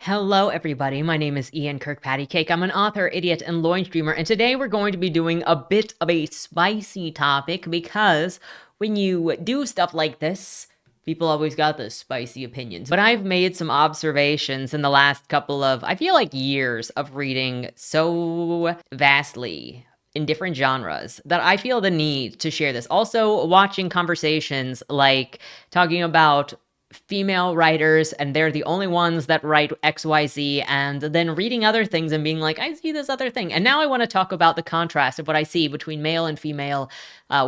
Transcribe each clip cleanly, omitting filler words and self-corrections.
Hello, everybody. My name is Ian Kirkpatrick. I'm an author, idiot, and loin streamer, and today we're going to be doing a bit of a spicy topic because when you do stuff like this, people always got the spicy opinions. But I've made some observations in the last couple of, I feel like, years of reading so vastly in different genres that I feel the need to share this. Also, watching conversations like talking about female writers and they're the only ones that write XYZ, and then reading other things and being like, I see this other thing. And now I want to talk about the contrast of what I see between male and female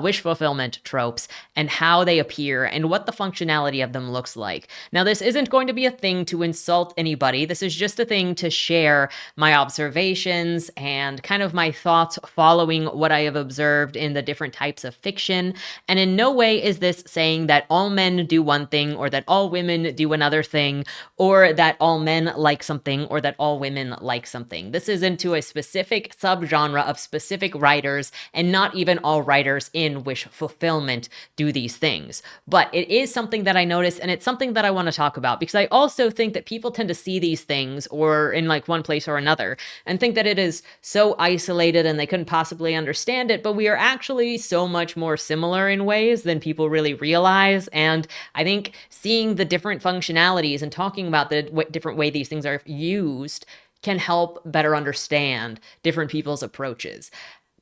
wish fulfillment tropes and how they appear and what the functionality of them looks like. Now, this isn't going to be a thing to insult anybody. This is just a thing to share my observations and kind of my thoughts following what I have observed in the different types of fiction. And in no way is this saying that all men do one thing or that all women do another thing, or that all men like something, or that all women like something. This is into a specific subgenre of specific writers, and not even all writers in wish fulfillment do these things. But it is something that I notice, and it's something that I want to talk about, because I also think that people tend to see these things, or in like one place or another, and think that it is so isolated and they couldn't possibly understand it, but we are actually so much more similar in ways than people really realize. And I think seeing the different functionalities and talking about the different way these things are used can help better understand different people's approaches.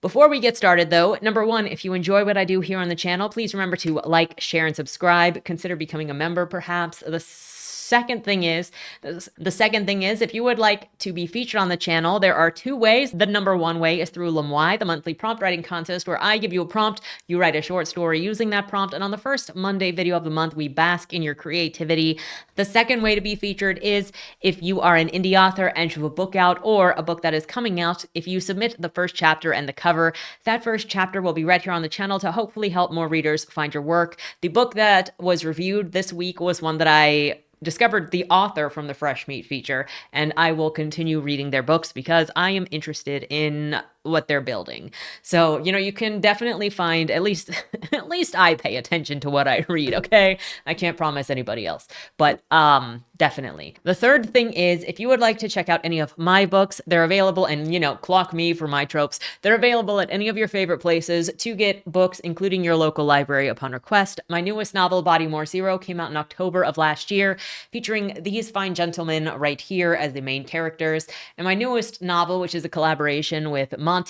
Before we get started, though, number one, if you enjoy what I do here on the channel, please remember to like, share, and subscribe. Consider becoming a member, perhaps. The second thing is, if you would like to be featured on the channel, there are two ways. The number one way is through Leigh, the monthly prompt writing contest, where I give you a prompt, you write a short story using that prompt, and on the first Monday video of the month, we bask in your creativity. The second way to be featured is if you are an indie author and you have a book out or a book that is coming out. If you submit the first chapter and the cover, that first chapter will be read here on the channel to hopefully help more readers find your work. The book that was reviewed this week was one that I discovered the author from the Fresh Meat feature, and I will continue reading their books because I am interested in what they're building. So, you can definitely find, at least I pay attention to what I read, okay? I can't promise anybody else, but definitely. The third thing is, if you would like to check out any of my books, they're available, and clock me for my tropes. They're available at any of your favorite places to get books, including your local library upon request. My newest novel, Bodymore Zero, came out in October of last year, featuring these fine gentlemen right here as the main characters. And my newest novel, which is a collaboration with Monty,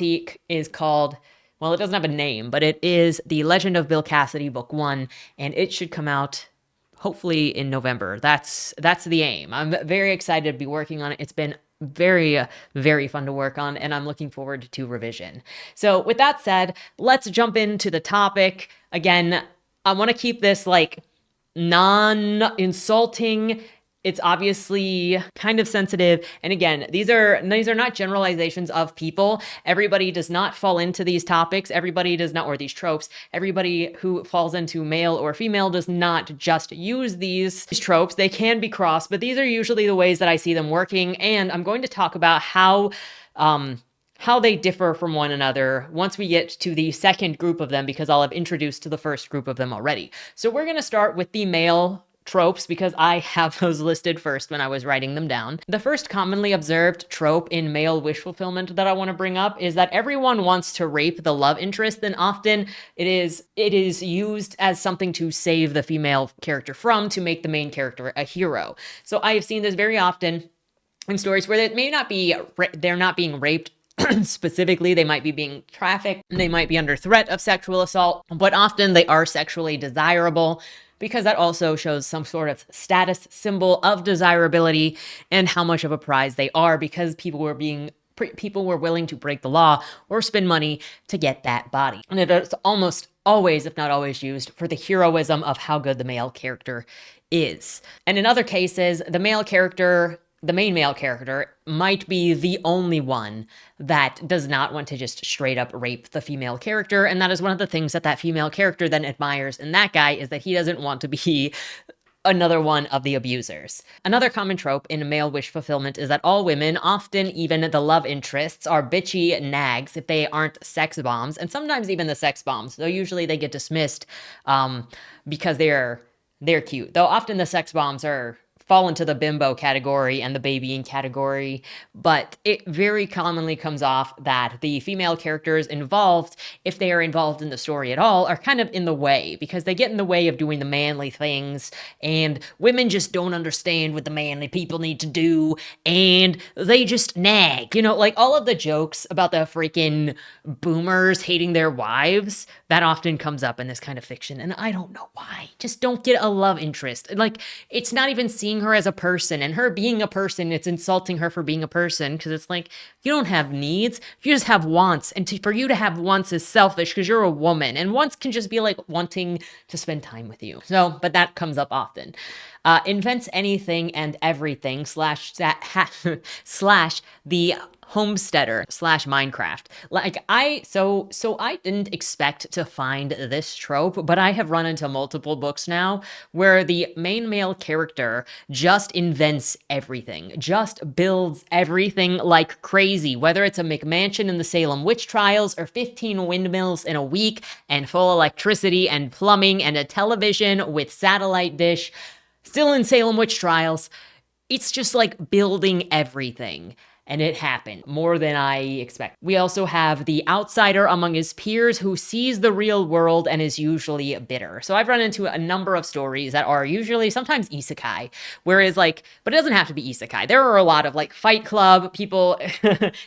is called, well, it doesn't have a name, but it is The Legend of Bill Cassidy, Book 1, and it should come out hopefully in November. That's the aim. I'm very excited to be working on it. It's been very, very fun to work on, and I'm looking forward to revision. So with that said, let's jump into the topic. Again, I want to keep this like non-insulting. It's obviously kind of sensitive. And again, these are not generalizations of people. Everybody does not fall into these topics. Everybody does not, or these tropes. Everybody who falls into male or female does not just use these tropes. They can be crossed, but these are usually the ways that I see them working. And I'm going to talk about how they differ from one another once we get to the second group of them, because I'll have introduced to the first group of them already. So we're going to start with the male tropes because I have those listed first when I was writing them down. The first commonly observed trope in male wish fulfillment that I want to bring up is that everyone wants to rape the love interest, and often it is used as something to save the female character from, to make the main character a hero. So I have seen this very often in stories where they're not being raped specifically. They might be being trafficked, they might be under threat of sexual assault, but often they are sexually desirable, because that also shows some sort of status symbol of desirability and how much of a prize they are, because people were willing to break the law or spend money to get that body. And it is almost always, if not always, used for the heroism of how good the male character is. And in other cases, the main male character might be the only one that does not want to just straight up rape the female character. And that is one of the things that female character then admires in that guy, is that he doesn't want to be another one of the abusers. Another common trope in male wish fulfillment is that all women, often even the love interests, are bitchy nags if they aren't sex bombs, and sometimes even the sex bombs, though usually they get dismissed because they're cute. Though often the sex bombs are fall into the bimbo category and the babying category, but it very commonly comes off that the female characters involved, if they are involved in the story at all, are kind of in the way because they get in the way of doing the manly things, and women just don't understand what the manly people need to do, and they just nag. You know, like all of the jokes about the freaking boomers hating their wives, that often comes up in this kind of fiction, and I don't know why. Just don't get a love interest. Like, it's not even seeing her as a person, and her being a person, it's insulting her for being a person, because it's like, you don't have needs, you just have wants, and for you to have wants is selfish because you're a woman, and wants can just be like wanting to spend time with you. So, but that comes up often. Invents anything and everything slash the homesteader slash Minecraft. Like I didn't expect to find this trope, but I have run into multiple books now where the main male character just invents everything, just builds everything like crazy, whether it's a McMansion in the Salem witch trials or 15 windmills in a week and full electricity and plumbing and a television with satellite dish, still in Salem witch trials. It's just like building everything. And it happened more than I expect. We also have the outsider among his peers who sees the real world and is usually bitter. So I've run into a number of stories that are usually sometimes isekai, whereas like, but it doesn't have to be isekai. There are a lot of like Fight Club people,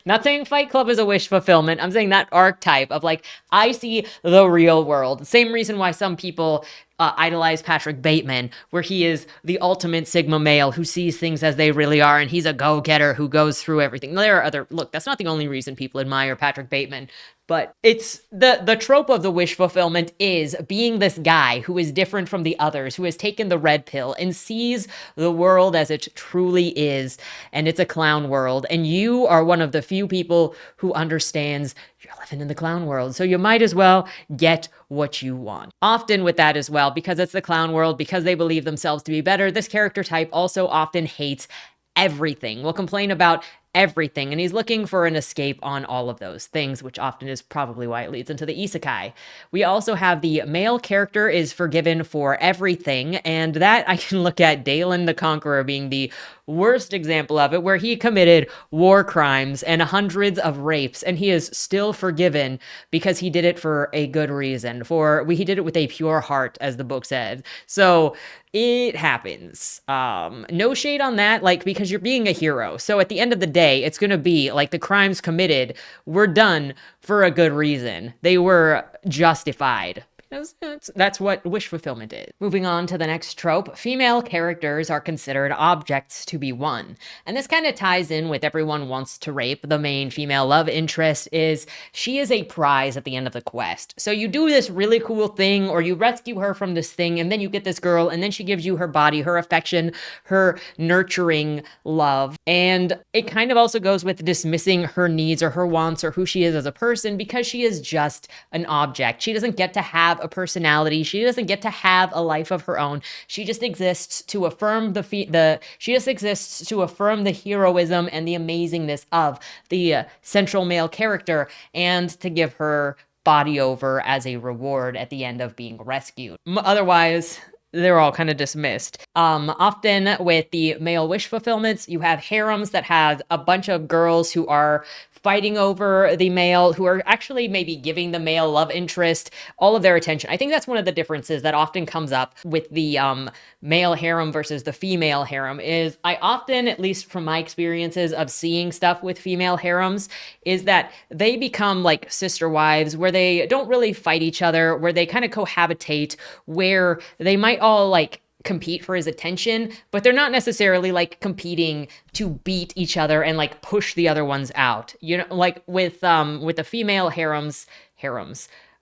not saying Fight Club is a wish fulfillment. I'm saying that archetype of like, I see the real world. Same reason why some people idolize Patrick Bateman, where he is the ultimate Sigma male who sees things as they really are, and he's a go-getter who goes through everything. There are other, look, that's not the only reason people admire Patrick Bateman, but it's the trope of the wish fulfillment is being this guy who is different from the others, who has taken the red pill and sees the world as it truly is, and it's a clown world, and you are one of the few people who understands you're living in the clown world, so you might as well get what you want. Often with that as well, because it's the clown world, because they believe themselves to be better, this character type also often hates everything, will complain about everything, and he's looking for an escape on all of those things, which often is probably why it leads into the isekai. We also have the male character is forgiven for everything, and that I can look at Dalen the Conqueror being the worst example of it, where he committed war crimes and hundreds of rapes, and he is still forgiven because he did it for a good reason. He did it with a pure heart, as the book said. So it happens. No shade on that, like, because you're being a hero. So at the end of the day, it's going to be like the crimes committed were done for a good reason. They were justified. That's what wish fulfillment is. Moving on to the next trope, female characters are considered objects to be won. And this kind of ties in with everyone wants to rape. The main female love interest is she is a prize at the end of the quest. So you do this really cool thing, or you rescue her from this thing, and then you get this girl, and then she gives you her body, her affection, her nurturing love. And it kind of also goes with dismissing her needs or her wants or who she is as a person, because she is just an object. She doesn't get to have a personality. She doesn't get to have a life of her own. She just exists to affirm she just exists to affirm the heroism and the amazingness of the central male character, and to give her body over as a reward at the end of being rescued. Otherwise, they're all kind of dismissed. Often with the male wish fulfillments, you have harems that has a bunch of girls who are fighting over the male, who are actually maybe giving the male love interest all of their attention. I think that's one of the differences that often comes up with the male harem versus the female harem. Is I often, at least from my experiences of seeing stuff with female harems, is that they become like sister wives, where they don't really fight each other, where they kind of cohabitate, where they might all like compete for his attention, but they're not necessarily like competing to beat each other and like push the other ones out. You know, like with the female harems,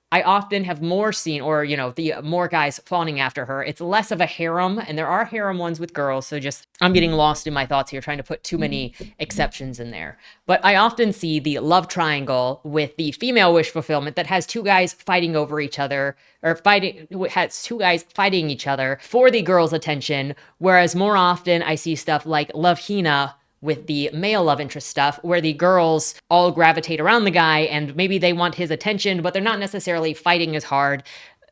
I often have more seen, or, you know, the more guys fawning after her. It's less of a harem, and there are harem ones with girls, so just, I'm getting lost in my thoughts here, trying to put too many exceptions in there. But I often see the love triangle with the female wish fulfillment that has two guys fighting over each other, or has two guys fighting each other for the girl's attention, whereas more often I see stuff like Love Hina with the male love interest stuff, where the girls all gravitate around the guy and maybe they want his attention, but they're not necessarily fighting as hard.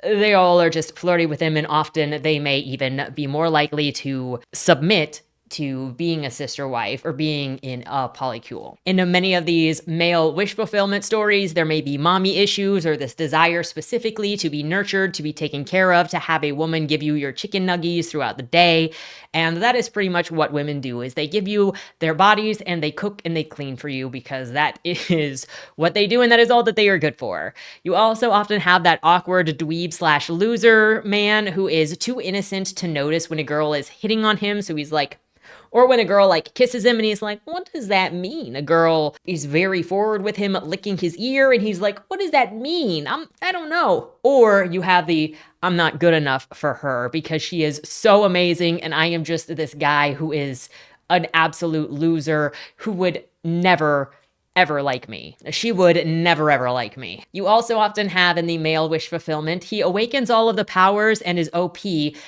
they all are just flirty with him, and often they may even be more likely to submit to being a sister wife or being in a polycule. In many of these male wish fulfillment stories, there may be mommy issues or this desire specifically to be nurtured, to be taken care of, to have a woman give you your chicken nuggies throughout the day. And that is pretty much what women do, is they give you their bodies and they cook and they clean for you, because that is what they do and that is all that they are good for. You also often have that awkward dweeb slash loser man who is too innocent to notice when a girl is hitting on him. So he's like, or when a girl like kisses him and he's like, what does that mean? A girl is very forward with him licking his ear and he's like, what does that mean? I don't know. Or you have the, I'm not good enough for her because she is so amazing and I am just this guy who is an absolute loser who would never ever like me. She would never ever like me. You also often have in the male wish fulfillment, he awakens all of the powers and is OP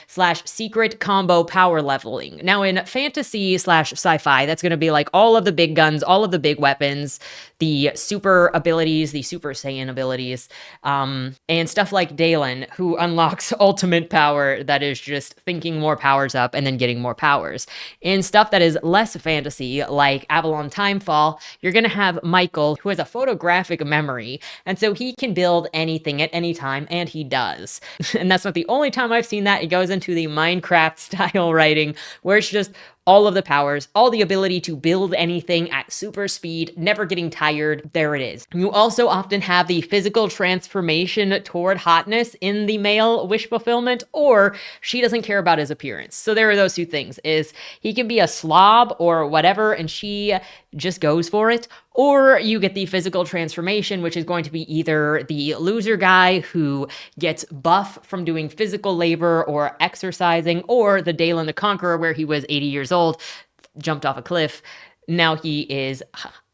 / secret combo power leveling. Now in fantasy / sci-fi, that's going to be like all of the big guns, all of the big weapons, the super abilities, the Super Saiyan abilities, and stuff like Dalen, who unlocks ultimate power that is just thinking more powers up and then getting more powers. In stuff that is less fantasy, like Avalon Timefall, you're going to have Michael, who has a photographic memory, and so he can build anything at any time, and he does. And that's not the only time I've seen that. It goes into the Minecraft style writing, where it's just all of the powers, all the ability to build anything at super speed, never getting tired. There it is. You also often have the physical transformation toward hotness in the male wish fulfillment, or she doesn't care about his appearance. So there are those two things, is he can be a slob or whatever, and she just goes for it. Or you get the physical transformation, which is going to be either the loser guy who gets buff from doing physical labor or exercising, or the Dalen the Conqueror, where he was 80 years old, jumped off a cliff. Now he is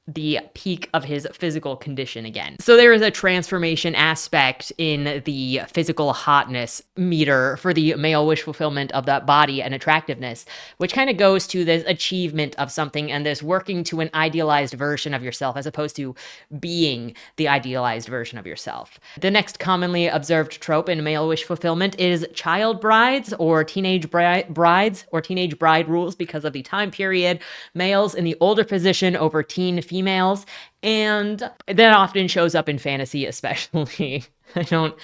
the peak of his physical condition again. So there is a transformation aspect in the physical hotness meter for the male wish fulfillment of that body and attractiveness, which kind of goes to this achievement of something and this working to an idealized version of yourself as opposed to being the idealized version of yourself. The next commonly observed trope in male wish fulfillment is child brides or teenage brides or teenage bride rules because of the time period. Males in the older position over teen females, and that often shows up in fantasy especially. I don't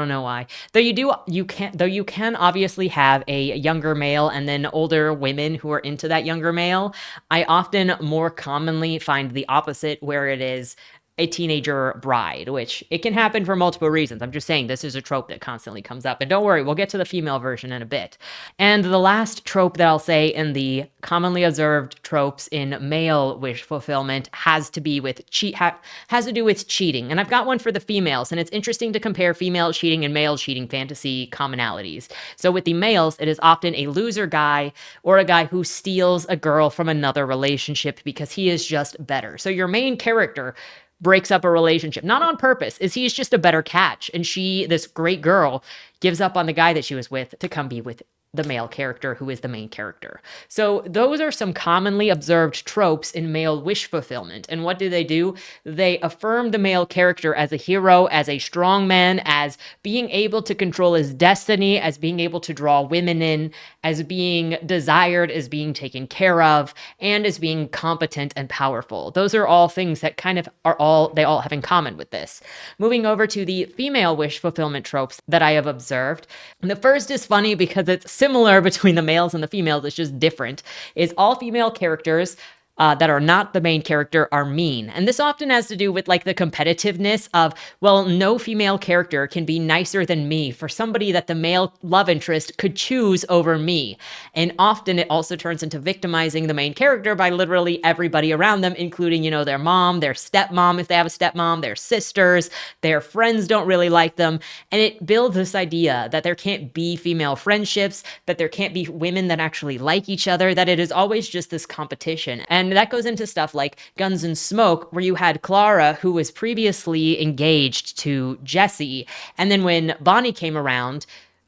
know why. Though you can obviously have a younger male and then older women who are into that younger male. I often more commonly find the opposite, where it is a teenager bride, which it can happen for multiple reasons. I'm just saying this is a trope that constantly comes up. And don't worry, we'll get to the female version in a bit. And the last trope that I'll say in the commonly observed tropes in male wish fulfillment has to do with cheating. And I've got one for the females, and it's interesting to compare female cheating and male cheating fantasy commonalities. So with the males, it is often a loser guy or a guy who steals a girl from another relationship because he is just better. So your main character breaks up a relationship, not on purpose, is he's just a better catch. And she, this great girl, gives up on the guy that she was with to come be with the male character who is the main character. So those are some commonly observed tropes in male wish fulfillment. And what do? They affirm the male character as a hero, as a strong man, as being able to control his destiny, as being able to draw women in, as being desired, as being taken care of, and as being competent and powerful. Those are all things that they all have in common with this. Moving over to the female wish fulfillment tropes that I have observed. And the first is funny because it's similar between the males and the females, it's just different, is all female characters that are not the main character are mean. And this often has to do with like the competitiveness of, well, no female character can be nicer than me for somebody that the male love interest could choose over me. And often it also turns into victimizing the main character by literally everybody around them, including, their mom, their stepmom, if they have a stepmom, their sisters, their friends don't really like them. And it builds this idea that there can't be female friendships, that there can't be women that actually like each other, that it is always just this competition. And that goes into stuff like Guns and Smoke, where you had Clara, who was previously engaged to Jesse. And then when Bonnie came around,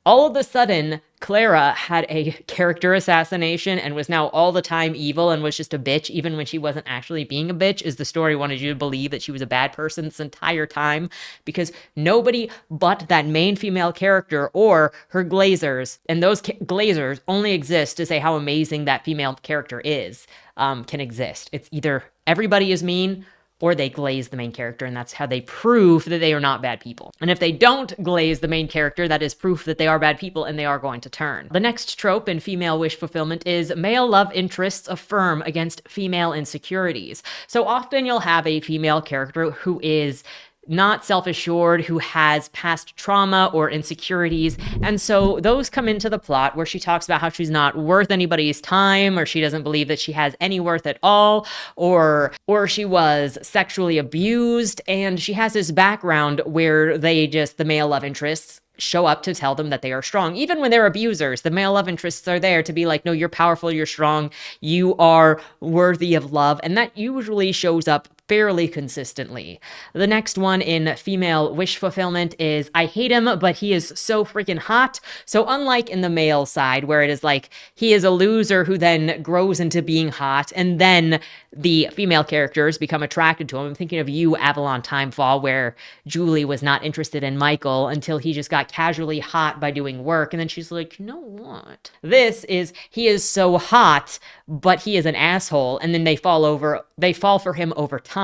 all of a sudden, Clara had a character assassination and was now all the time evil and was just a bitch, even when she wasn't actually being a bitch. Is the story wanted you to believe that she was a bad person this entire time? Because nobody but that main female character or her glazers, and those glazers only exist to say how amazing that female character is, can exist. It's either everybody is mean or they glaze the main character, and that's how they prove that they are not bad people. And if they don't glaze the main character, that is proof that they are bad people and they are going to turn. The next trope in female wish fulfillment is male love interests affirm against female insecurities. So often you'll have a female character who is not self-assured, who has past trauma or insecurities. And so those come into the plot where she talks about how she's not worth anybody's time, or she doesn't believe that she has any worth at all, or she was sexually abused. And she has this background where the male love interests show up to tell them that they are strong. Even when they're abusers, the male love interests are there to be like, no, you're powerful, you're strong, you are worthy of love. And that usually shows up fairly consistently. The next one in female wish fulfillment is, I hate him, but he is so freaking hot. So unlike in the male side, where it is like, he is a loser who then grows into being hot, and then the female characters become attracted to him. I'm thinking of You, Avalon Timefall, where Julie was not interested in Michael until he just got casually hot by doing work, and then she's like, you know what? This is, he is so hot, but he is an asshole, and then they fall for him over time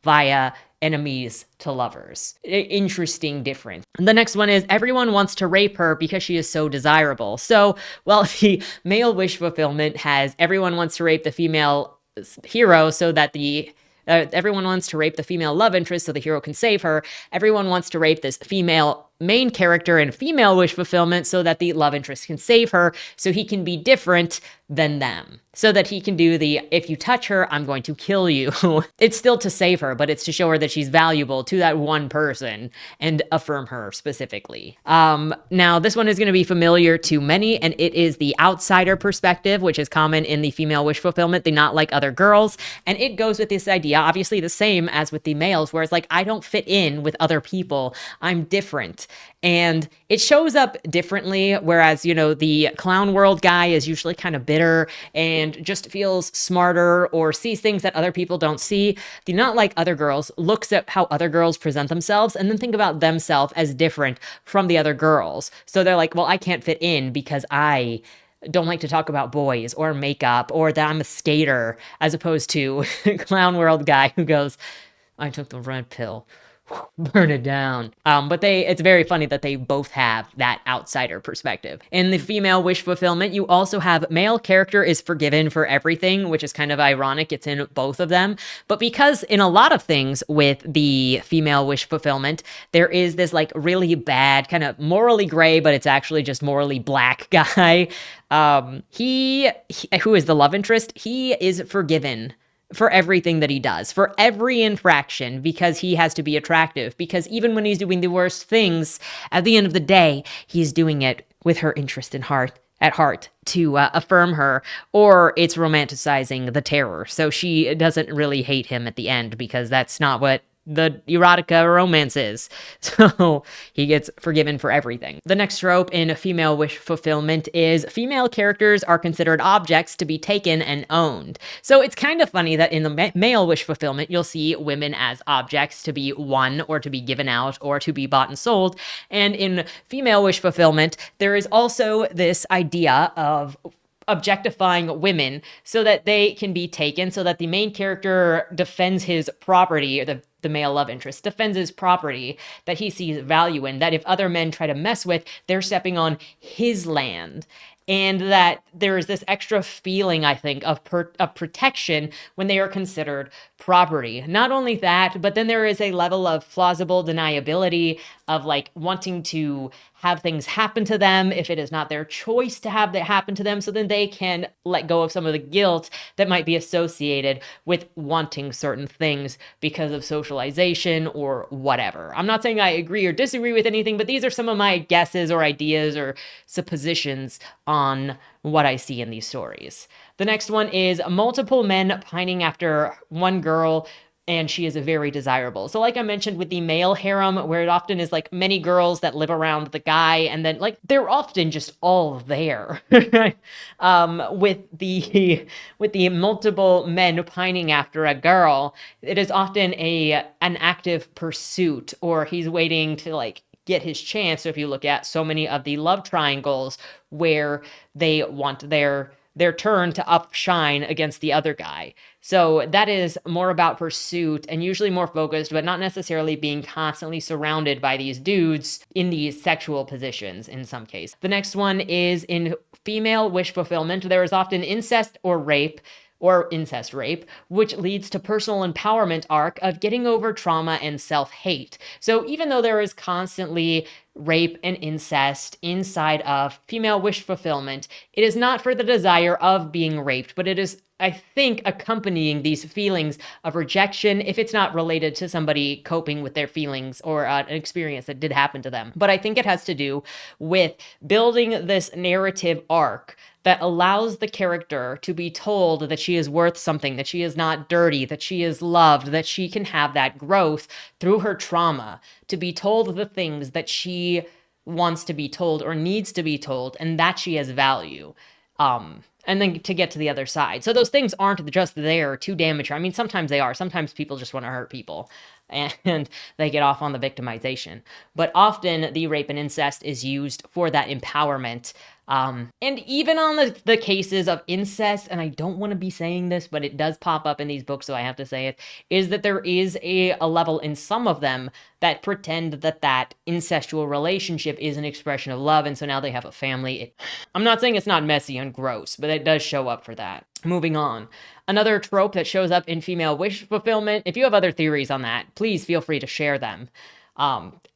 via enemies to lovers. Interesting difference. The next one is, everyone wants to rape her because she is so desirable. So, well, the male wish fulfillment has everyone wants to rape the female hero so that everyone wants to rape the female love interest so the hero can save her. Everyone wants to rape this female main character in female wish fulfillment so that the love interest can save her, so he can be different than them, so that he can do the, if you touch her, I'm going to kill you. It's still to save her, but it's to show her that she's valuable to that one person and affirm her specifically. Now, this one is going to be familiar to many, and it is the outsider perspective, which is common in the female wish fulfillment, the not like other girls. And it goes with this idea, obviously the same as with the males, where it's like, I don't fit in with other people, I'm different. And it shows up differently, whereas, you know, the clown world guy is usually kind of bitter and just feels smarter or sees things that other people don't see. The not like other girls looks at how other girls present themselves and then think about themselves as different from the other girls. So they're like, well, I can't fit in because I don't like to talk about boys or makeup, or that I'm a skater, as opposed to clown world guy who goes, I took the red pill. Burn it down. But it's very funny that they both have that outsider perspective. In the female wish fulfillment, you also have male character is forgiven for everything, which is kind of ironic. It's in both of them. But because in a lot of things with the female wish fulfillment, there is this like really bad, kind of morally gray, but it's actually just morally black guy. He who is the love interest, he is forgiven for everything that he does, for every infraction, because he has to be attractive. Because even when he's doing the worst things, at the end of the day, he's doing it with her interest at heart to affirm her, or it's romanticizing the terror. So she doesn't really hate him at the end, because that's not what the erotica romance is. So he gets forgiven for everything. The next trope in female wish fulfillment is female characters are considered objects to be taken and owned. So it's kind of funny that in the male wish fulfillment, you'll see women as objects to be won or to be given out or to be bought and sold. And in female wish fulfillment, there is also this idea of objectifying women so that they can be taken, so that the main character defends his property, or the male love interest defends his property that he sees value in, that if other men try to mess with, they're stepping on his land. And that there is this extra feeling, I think, of protection when they are considered property. Not only that, but then there is a level of plausible deniability of like wanting to have things happen to them if it is not their choice to have that happen to them, so then they can let go of some of the guilt that might be associated with wanting certain things because of socialization or whatever. I'm not saying I agree or disagree with anything, but these are some of my guesses or ideas or suppositions on what I see in these stories. The next one is multiple men pining after one girl and she is very desirable. So like I mentioned with the male harem, where it often is like many girls that live around the guy, and then like they're often just all there. With the multiple men pining after a girl, it is often an active pursuit, or he's waiting to like get his chance. So if you look at so many of the love triangles where they want their turn to upshine against the other guy. So that is more about pursuit and usually more focused, but not necessarily being constantly surrounded by these dudes in these sexual positions in some case. The next one is in female wish fulfillment. There is often incest or rape, or incest rape, which leads to personal empowerment arc of getting over trauma and self-hate. So even though there is constantly rape and incest inside of female wish fulfillment, it is not for the desire of being raped, but it is, I think, accompanying these feelings of rejection if it's not related to somebody coping with their feelings or an experience that did happen to them. But I think it has to do with building this narrative arc that allows the character to be told that she is worth something, that she is not dirty, that she is loved, that she can have that growth through her trauma, to be told the things that she wants to be told or needs to be told, and that she has value. And then to get to the other side. So those things aren't just there to damage her. I mean, sometimes they are. Sometimes people just want to hurt people and they get off on the victimization. But often the rape and incest is used for that empowerment. And even on the cases of incest, and I don't want to be saying this, but it does pop up in these books, so I have to say it, is that there is a level in some of them that pretend that incestual relationship is an expression of love, and so now they have a family. I'm not saying it's not messy and gross, but it does show up for that. Moving on. Another trope that shows up in female wish fulfillment, if you have other theories on that, please feel free to share them.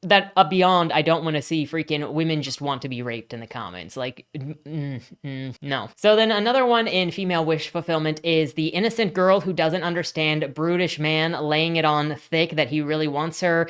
That beyond, I don't want to see freaking women just want to be raped in the comments. Like, no. So then another one in female wish fulfillment is the innocent girl who doesn't understand brutish man laying it on thick that he really wants her,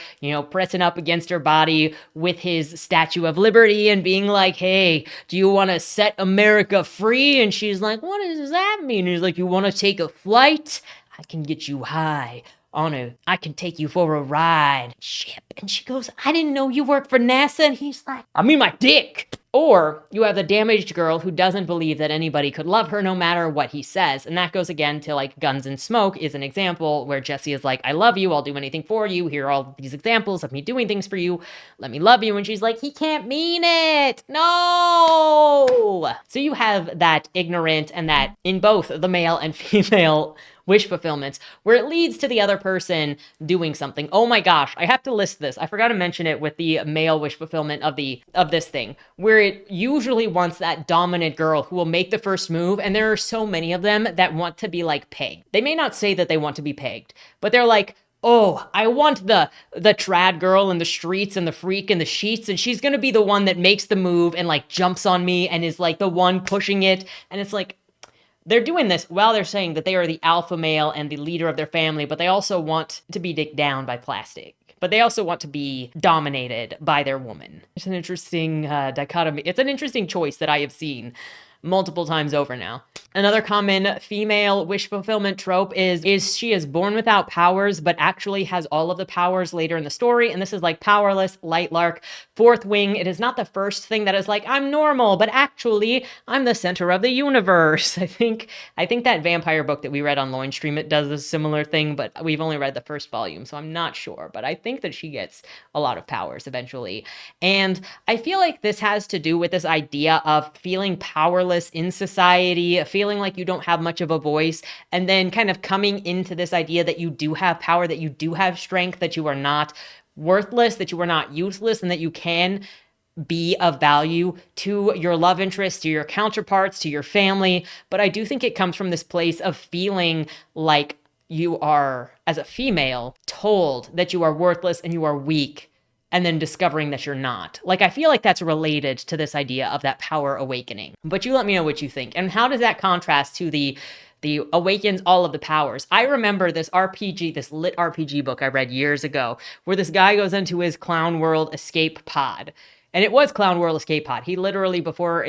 pressing up against her body with his Statue of Liberty and being like, hey, do you want to set America free? And she's like, what does that mean? And he's like, you want to take a flight? I can get you high. I can take you for a ride. Ship. And she goes, I didn't know you worked for NASA. And he's like, I mean my dick. Or you have the damaged girl who doesn't believe that anybody could love her no matter what he says. And that goes again to like Guns and Smoke is an example where Jesse is like, I love you. I'll do anything for you. Here are all these examples of me doing things for you. Let me love you. And she's like, he can't mean it. No. So you have that ignorant and that in both the male and female wish fulfillments, where it leads to the other person doing something. Oh my gosh, I have to list this. I forgot to mention it with the male wish fulfillment of this thing, where it usually wants that dominant girl who will make the first move, and there are so many of them that want to be like pegged. They may not say that they want to be pegged, but they're like, oh, I want the trad girl in the streets and the freak in the sheets, and she's gonna be the one that makes the move and like jumps on me and is like the one pushing it, and it's like, they're doing this while they're saying that they are the alpha male and the leader of their family, but they also want to be dicked down by plastic. But they also want to be dominated by their woman. It's an interesting dichotomy. It's an interesting choice that I have seen multiple times over now. Another common female wish fulfillment trope is she is born without powers, but actually has all of the powers later in the story. And this is like powerless, light lark, fourth wing. It is not the first thing that is like, I'm normal, but actually I'm the center of the universe. I think that vampire book that we read on Loinstream, it does a similar thing, but we've only read the first volume, so I'm not sure. But I think that she gets a lot of powers eventually. And I feel like this has to do with this idea of feeling powerless in society, feeling like you don't have much of a voice, and then kind of coming into this idea that you do have power, that you do have strength, that you are not worthless, that you are not useless, and that you can be of value to your love interest, to your counterparts, to your family. But I do think it comes from this place of feeling like you are, as a female, told that you are worthless and you are weak, and then discovering that you're not. Like, I feel like that's related to this idea of that power awakening. But you let me know what you think. And how does that contrast to the awakens all of the powers? I remember this RPG, this lit RPG book I read years ago, where this guy goes into his clown world escape pod. And it was Clown World Escape Pod. He literally, before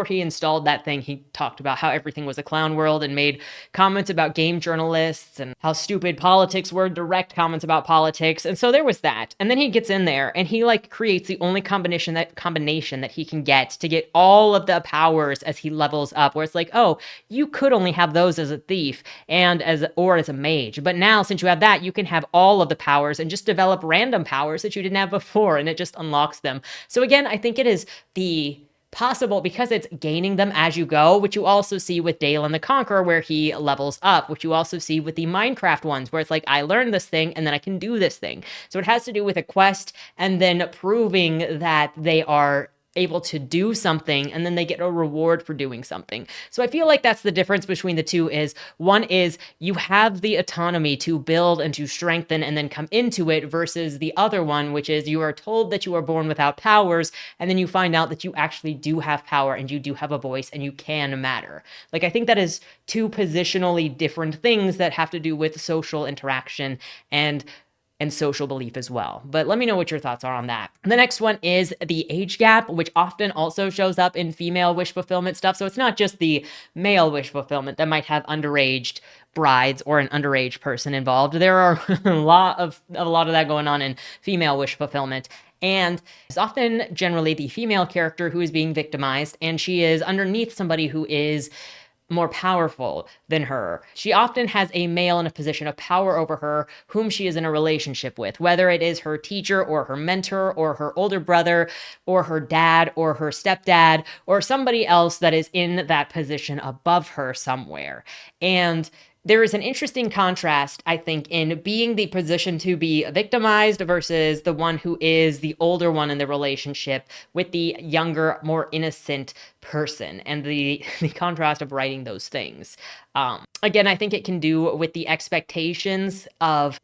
he installed that thing, he talked about how everything was a clown world and made comments about game journalists and how stupid politics were, direct comments about politics. And so there was that. And then he gets in there and he like creates the only combination that he can get to get all of the powers as he levels up, where it's like, oh, you could only have those as a thief and as a mage. But now, since you have that, you can have all of the powers and just develop random powers that you didn't have before, and it just unlocks them. So again, I think it is the possible, because it's gaining them as you go, which you also see with Dale and the Conqueror, where he levels up, which you also see with the Minecraft ones, where it's like, I learned this thing and then I can do this thing. So it has to do with a quest and then proving that they are able to do something, and then they get a reward for doing something. So I feel like that's the difference between the two. Is one is you have the autonomy to build and to strengthen and then come into it, versus the other one, which is you are told that you are born without powers, and then you find out that you actually do have power and you do have a voice and you can matter. Like, I think that is two positionally different things that have to do with social interaction and social belief as well. But let me know what your thoughts are on that. The next one is the age gap, which often also shows up in female wish fulfillment stuff. So it's not just the male wish fulfillment that might have underaged brides or an underage person involved. There are a lot of that going on in female wish fulfillment. And it's often generally the female character who is being victimized, and she is underneath somebody who is more powerful than her. She often has a male in a position of power over her whom she is in a relationship with, whether it is her teacher or her mentor or her older brother or her dad or her stepdad or somebody else that is in that position above her somewhere. And there is an interesting contrast, I think, in being the position to be victimized versus the one who is the older one in the relationship with the younger, more innocent person, and the contrast of writing those things. Again, I think it can do with the expectations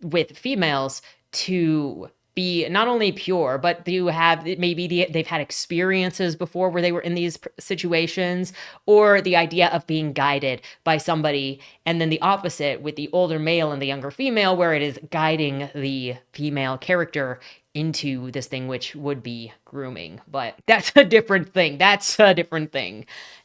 with females to be not only pure, but to have they've had experiences before where they were in these situations, or the idea of being guided by somebody, and then the opposite with the older male and the younger female, where it is guiding the female character into this thing, which would be grooming. But that's a different thing.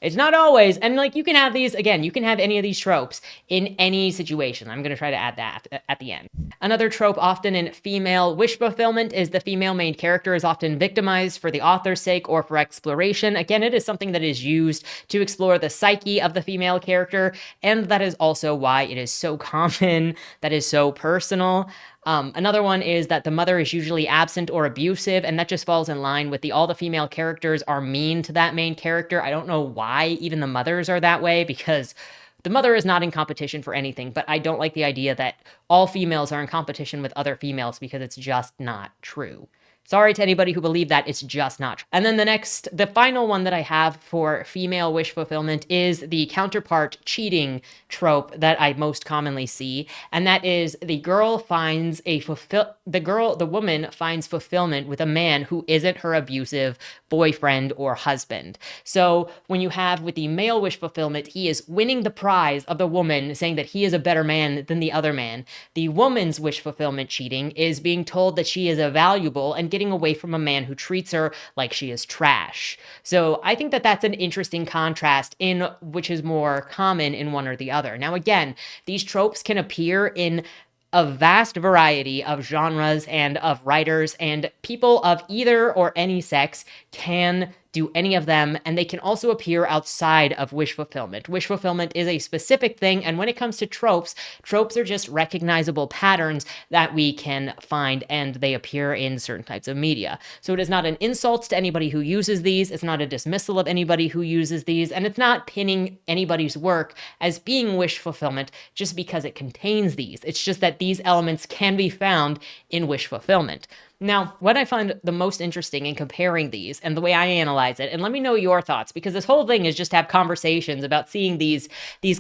It's not always. And like, you can have these, again, you can have any of these tropes in any situation. I'm going to try to add that at the end. Another trope often in female wish fulfillment is the female main character is often victimized for the author's sake or for exploration. Again, it is something that is used to explore the psyche of the female character, and that is also why it is so common, that is so personal. Another one is that the mother is usually absent or abusive, and that just falls in line with all the female characters are mean to that main character. I don't know why even the mothers are that way, because the mother is not in competition for anything, but I don't like the idea that all females are in competition with other females, because it's just not true. Sorry to anybody who believed that, it's just not true. And then the final one that I have for female wish fulfillment is the counterpart cheating trope that I most commonly see. And that is the woman finds fulfillment with a man who isn't her abusive boyfriend or husband. So when you have with the male wish fulfillment, he is winning the prize of the woman, saying that he is a better man than the other man. The woman's wish fulfillment cheating is being told that she is valuable and getting away from a man who treats her like she is trash. So I think that that's an interesting contrast in which is more common in one or the other. Now, again, these tropes can appear in a vast variety of genres and of writers, and people of either or any sex can do any of them, and they can also appear outside of wish fulfillment. Wish fulfillment is a specific thing, and when it comes to tropes are just recognizable patterns that we can find, and they appear in certain types of media. So it is not an insult to anybody who uses these, it's not a dismissal of anybody who uses these, and it's not pinning anybody's work as being wish fulfillment just because it contains these. It's just that these elements can be found in wish fulfillment. Now, what I find the most interesting in comparing these and the way I analyze it, and let me know your thoughts, because this whole thing is just to have conversations about seeing these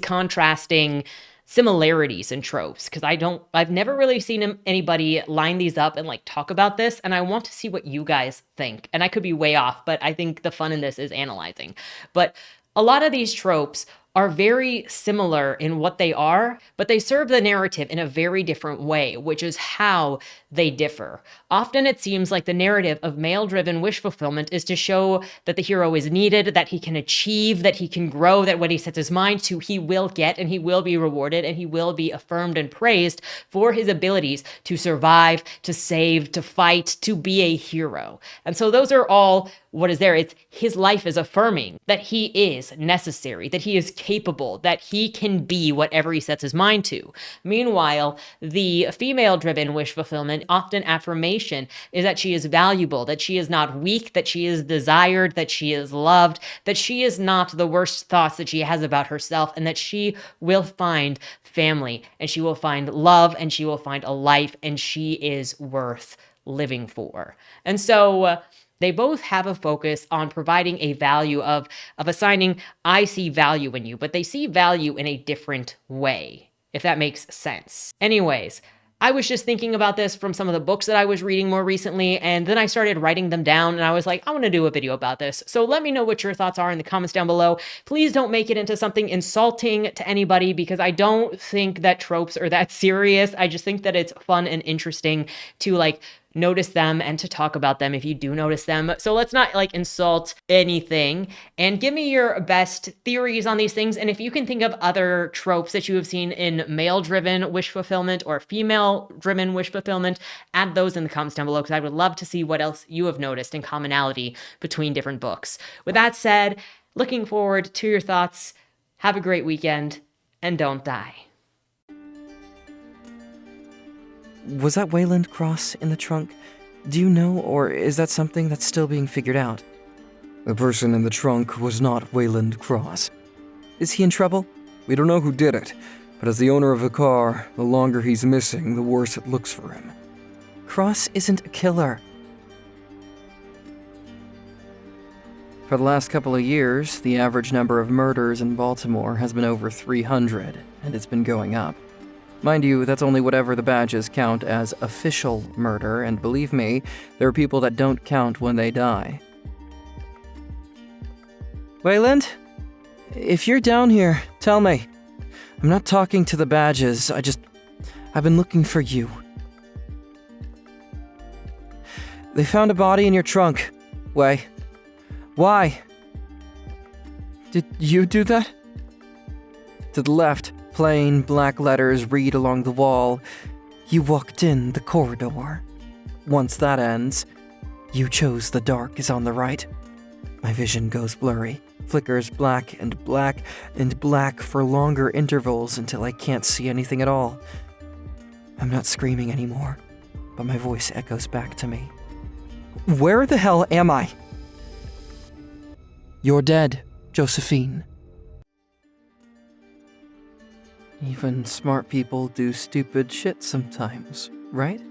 contrasting similarities in tropes, because I've never really seen anybody line these up and like talk about this, and I want to see what you guys think. And I could be way off, but I think the fun in this is analyzing. But a lot of these tropes are very similar in what they are, but they serve the narrative in a very different way, which is how they differ. Often it seems like the narrative of male-driven wish fulfillment is to show that the hero is needed, that he can achieve, that he can grow, that what he sets his mind to, he will get, and he will be rewarded, and he will be affirmed and praised for his abilities to survive, to save, to fight, to be a hero. And so those are all what is there. It's his life is affirming that he is necessary, that he is capable, that he can be whatever he sets his mind to. Meanwhile, the female-driven wish fulfillment, often affirmation, is that she is valuable, that she is not weak, that she is desired, that she is loved, that she is not the worst thoughts that she has about herself, and that she will find family, and she will find love, and she will find a life, and she is worth living for. And so they both have a focus on providing a value of assigning, I see value in you, but they see value in a different way, if that makes sense. Anyways, I was just thinking about this from some of the books that I was reading more recently, and then I started writing them down, and I was like, I want to do a video about this. So let me know what your thoughts are in the comments down below. Please don't make it into something insulting to anybody, because I don't think that tropes are that serious. I just think that it's fun and interesting to notice them and to talk about them if you do notice them. So let's not insult anything, and give me your best theories on these things. And if you can think of other tropes that you have seen in male-driven wish fulfillment or female-driven wish fulfillment, add those in the comments down below, because I would love to see what else you have noticed in commonality between different books. With that said, looking forward to your thoughts. Have a great weekend, and don't die. Was that Wayland Cross in the trunk? Do you know, or is that something that's still being figured out? The person in the trunk was not Wayland Cross. Is he in trouble? We don't know who did it, but as the owner of the car, the longer he's missing, the worse it looks for him. Cross isn't a killer. For the last couple of years, the average number of murders in Baltimore has been over 300, and it's been going up. Mind you, that's only whatever the badges count as official murder, and believe me, there are people that don't count when they die. Wayland? If you're down here, tell me. I'm not talking to the badges, I've been looking for you. They found a body in your trunk. Way. Why? Did you do that? To the left. Plain black letters read along the wall. You walked in the corridor. Once that ends, you chose the dark is on the right. My vision goes blurry, flickers black and black and black for longer intervals until I can't see anything at all. I'm not screaming anymore, but my voice echoes back to me. Where the hell am I? You're dead, Josephine. Even smart people do stupid shit sometimes, right?